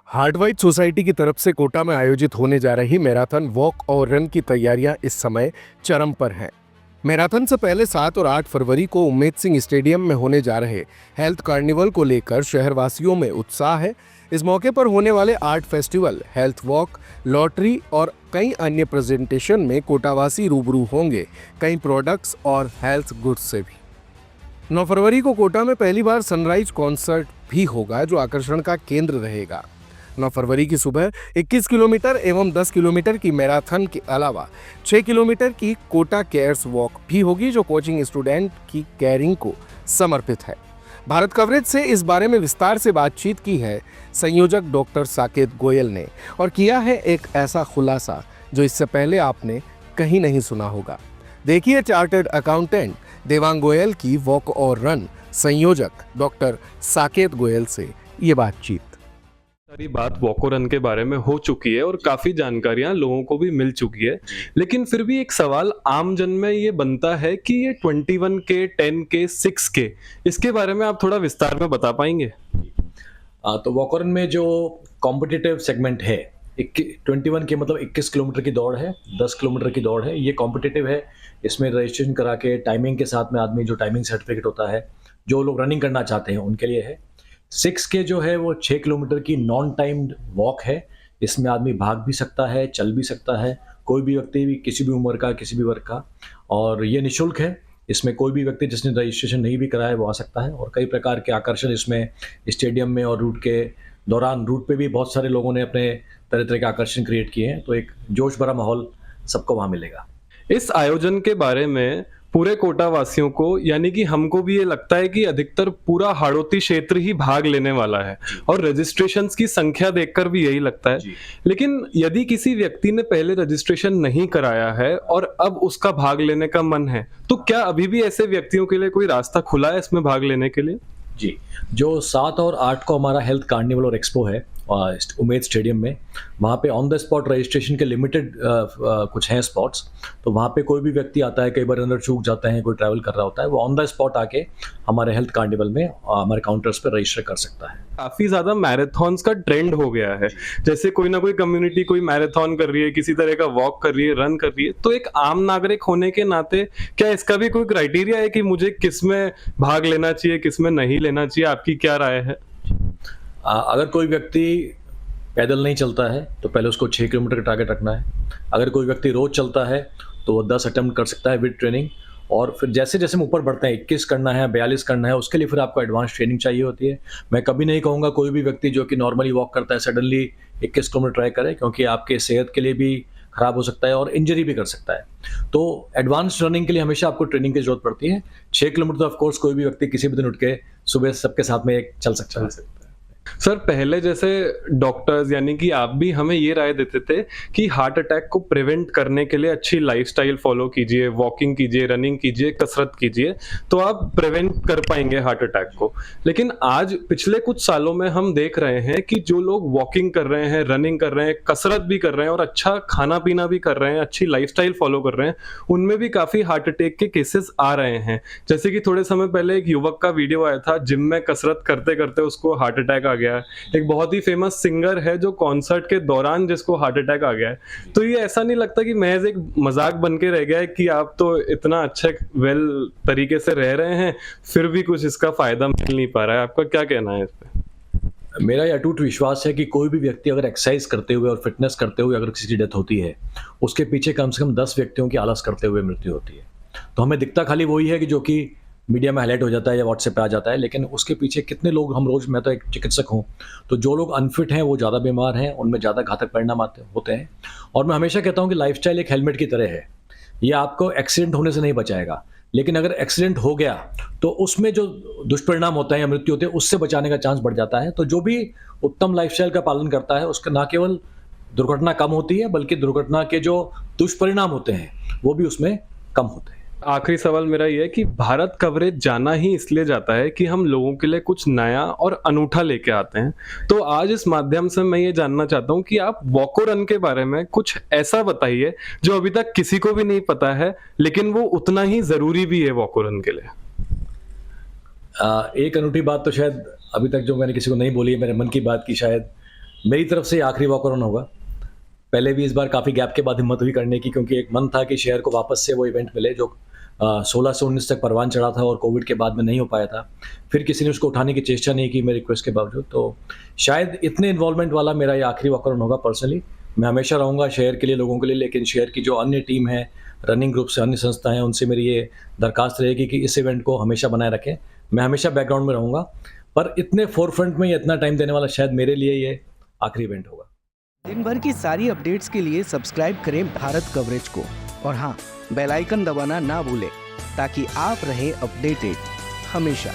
हार्डवाइट society की तरफ से कोटा में आयोजित होने जा रही मैराथन वॉक और रन की तैयारियां इस समय चरम पर हैं। मैराथन से पहले 7 और 8 फरवरी को उम्मेद सिंह स्टेडियम में होने जा रहे हेल्थ कार्निवल को लेकर शहरवासियों में उत्साह है। इस मौके पर होने वाले art festival, health walk, lottery और कई अन्य प्रेजेंटेशन में कोटावासी रूबरू होंगे कई प्रोडक्ट्स और हेल्थ गुड्स से भी। 9 फरवरी को कोटा में पहली बार सनराइज कॉन्सर्ट भी होगा जो आकर्षण का केंद्र रहेगा। 9 फरवरी की सुबह 21 किलोमीटर एवं 10 किलोमीटर की मैराथन के अलावा 6 किलोमीटर की कोटा केयर्स वॉक भी होगी जो कोचिंग स्टूडेंट की केयरिंग को समर्पित है। भारत कवरेज से इस बारे में विस्तार से बातचीत की है संयोजक डॉक्टर साकेत गोयल ने और किया है एक ऐसा खुलासा जो इससे पहले आपने कहीं नहीं सुना होगा। देखिए चार्टर्ड अकाउंटेंट देवांग गोयल की वॉक और रन संयोजक डॉक्टर साकेत गोयल से ये बातचीत। सारी बात वॉक और रन के बारे में हो चुकी है और काफी जानकारियां लोगों को भी मिल चुकी है, लेकिन फिर भी एक सवाल आम जन में ये बनता है कि ये 21 के 10 के 6 के इसके बारे में आप थोड़ा विस्तार में बता पाएंगे? तो वॉक और रन में जो कॉम्पिटिटिव सेगमेंट है 21 के मतलब 21 किलोमीटर की दौड़ है, 10 किलोमीटर की दौड़ है, ये कॉम्पिटिटिव है। इसमें रजिस्ट्रेशन करा के टाइमिंग के साथ में आदमी जो टाइमिंग सर्टिफिकेट होता है, जो लोग रनिंग करना चाहते हैं उनके लिए है। 6 के जो है वो 6 किलोमीटर की नॉन टाइम्ड वॉक है। इसमें आदमी भाग भी सकता है, चल भी सकता है, कोई भी व्यक्ति भी, किसी भी उम्र का, किसी भी वर्ग का, और ये निःशुल्क है। इसमें कोई भी व्यक्ति जिसने रजिस्ट्रेशन नहीं भी कराया है वो आ सकता है। और कई प्रकार के आकर्षण इसमें स्टेडियम में और रूट के दौरान, रूट पे भी बहुत सारे लोगों ने अपने तरह तरह के आकर्षण क्रिएट किए हैं, तो एक जोश भरा माहौल सबको वहाँ मिलेगा। इस आयोजन के बारे में पूरे कोटा वासियों को, यानी कि हमको भी ये लगता है कि अधिकतर पूरा हाड़ौती क्षेत्र ही भाग लेने वाला है और रजिस्ट्रेशंस की संख्या देखकर भी यही लगता है। लेकिन यदि किसी व्यक्ति ने पहले रजिस्ट्रेशन नहीं कराया है और अब उसका भाग लेने का मन है, तो क्या अभी भी ऐसे व्यक्तियों के लिए कोई रास्ता खुला है इसमें भाग लेने के लिए? जी, जो 7 और 8 को हमारा हेल्थ कार्निवल और एक्सपो है उमेद स्टेडियम में, वहाँ पे ऑन द स्पॉट रजिस्ट्रेशन के लिमिटेड कुछ हैं स्पॉट्स। तो वहाँ पे कोई भी व्यक्ति आता है, कई बार अंदर चूक जाता है, कोई ट्रैवल कर रहा होता है, वो ऑन द स्पॉट आके हमारे हेल्थ कार्निवल में हमारे काउंटर्स पर रजिस्टर कर सकता है। काफी ज्यादा मैराथन्स का ट्रेंड हो गया है, जैसे कोई ना कोई कम्युनिटी कोई मैराथन कर रही है, किसी तरह का वॉक कर रही है, रन कर रही है, तो एक आम नागरिक होने के नाते क्या इसका भी कोई क्राइटेरिया है कि मुझे किस में भाग लेना चाहिए, किस में नहीं लेना चाहिए? आपकी क्या राय है? अगर कोई व्यक्ति पैदल नहीं चलता है तो पहले उसको 6 किलोमीटर का टारगेट रखना है। अगर कोई व्यक्ति रोज चलता है तो वो 10 अटेम्प्ट कर सकता है विद ट्रेनिंग। और फिर जैसे जैसे हम ऊपर बढ़ते हैं, 21 करना है, 42 करना है, उसके लिए फिर आपको एडवांस ट्रेनिंग चाहिए होती है। मैं कभी नहीं कहूँगा कोई भी व्यक्ति जो कि नॉर्मली वॉक करता है सडनली 21 किलोमीटर ट्राई करे, क्योंकि आपके सेहत के लिए भी खराब हो सकता है और इंजरी भी कर सकता है। तो एडवांस रनिंग के लिए हमेशा आपको ट्रेनिंग की जरूरत पड़ती है। 6 किलोमीटर तो ऑफकोर्स कोई भी व्यक्ति किसी भी दिन उठ के सुबह सबके साथ में चल सकता है। सर, पहले जैसे डॉक्टर्स यानी कि आप भी हमें ये राय देते थे कि हार्ट अटैक को प्रिवेंट करने के लिए अच्छी लाइफस्टाइल फॉलो कीजिए, वॉकिंग कीजिए, रनिंग कीजिए, कसरत कीजिए, तो आप प्रिवेंट कर पाएंगे हार्ट अटैक को। लेकिन आज पिछले कुछ सालों में हम देख रहे हैं कि जो लोग वॉकिंग कर रहे हैं, रनिंग कर रहे हैं, कसरत भी कर रहे हैं और अच्छा खाना पीना भी कर रहे हैं, अच्छी लाइफस्टाइल फॉलो कर रहे हैं, उनमें भी काफी हार्ट अटैक के केसेस आ रहे हैं। जैसे कि थोड़े समय पहले एक युवक का वीडियो आया था, जिम में कसरत करते करते उसको हार्ट अटैक आ गया। एक बहुत ही फेमस सिंगर है जो कॉन्सर्ट के दौरान जिसको हार्ट अटैक आ गया है। तो ये ऐसा नहीं लगता कि महज एक मजाक बन के रह गया है कि आप तो इतना अच्छे वेल तरीके से रह रहे हैं फिर भी कुछ इसका फायदा मिल नहीं पा रहा है? आपका क्या कहना है इस पे? मेरा ये अटूट विश्वास है कि कोई भी व्यक्ति अगर एक्सरसाइज करते हुए और फिटनेस करते हुए अगर किसी की डेथ होती है, उसके पीछे कम से कम 10 व्यक्तियों की आलस करते हुए मृत्यु होती है। तो हमें दिखता खाली वही है कि जो कि मीडिया में हाईलाइट हो जाता है या व्हाट्सएप पे आ जाता है, लेकिन उसके पीछे कितने लोग, हम रोज, मैं तो एक चिकित्सक हूँ, तो जो लोग अनफिट हैं वो ज़्यादा बीमार हैं, उनमें ज़्यादा घातक परिणाम होते हैं। और मैं हमेशा कहता हूँ कि लाइफस्टाइल एक हेलमेट की तरह है। ये आपको एक्सीडेंट होने से नहीं बचाएगा, लेकिन अगर एक्सीडेंट हो गया तो उसमें जो दुष्परिणाम होता है या मृत्यु होती है उससे बचाने का चांस बढ़ जाता है। तो जो भी उत्तम लाइफस्टाइल का पालन करता है उसका न केवल दुर्घटना कम होती है, बल्कि दुर्घटना के जो दुष्परिणाम होते हैं वो भी उसमें कम होते हैं। आखिरी सवाल मेरा ये है कि भारत कवरेज जाना ही इसलिए जाता है कि हम लोगों के लिए कुछ नया और अनूठा लेके आते हैं। तो आज इस माध्यम से मैं ये जानना चाहता हूँ कि आप वॉक और रन के बारे में कुछ ऐसा बताइए जो अभी तक किसी को भी नहीं पता है, लेकिन वो उतना ही जरूरी भी है वॉक और रन के लिए। एक अनूठी बात तो शायद अभी तक जो मैंने किसी को नहीं बोली है, मेरे मन की बात की शायद मेरी तरफ से आखिरी वॉक अराउंड होगा। पहले भी इस बार काफ़ी गैप के बाद हिम्मत हुई करने की, क्योंकि एक मन था कि शहर को वापस से वो इवेंट मिले जो 16 से 19 तक परवान चढ़ा था और कोविड के बाद में नहीं हो पाया था। फिर किसी ने उसको उठाने की चेष्टा नहीं की मेरी रिक्वेस्ट के बावजूद। तो शायद इतने इन्वॉल्वमेंट वाला मेरा ये आखिरी वॉक अराउंड होगा। पर्सनली मैं हमेशा रहूँगा शहर के लिए, लोगों के लिए, लेकिन शहर की जो अन्य टीम है, रनिंग ग्रुप से अन्य संस्थाएँ हैं, उनसे मेरी ये दरख्वास्त रहेगी कि इस इवेंट को हमेशा बनाए रखें। मैं हमेशा बैकग्राउंड में रहूँगा, पर इतने फोरफ्रंट में इतना टाइम देने वाला शायद मेरे लिए ये आखिरी इवेंट होगा। दिन भर की सारी अपडेट्स के लिए सब्सक्राइब करें भारत कवरेज को और हाँ, बेल आइकन दबाना ना भूलें ताकि आप रहें अपडेटेड हमेशा।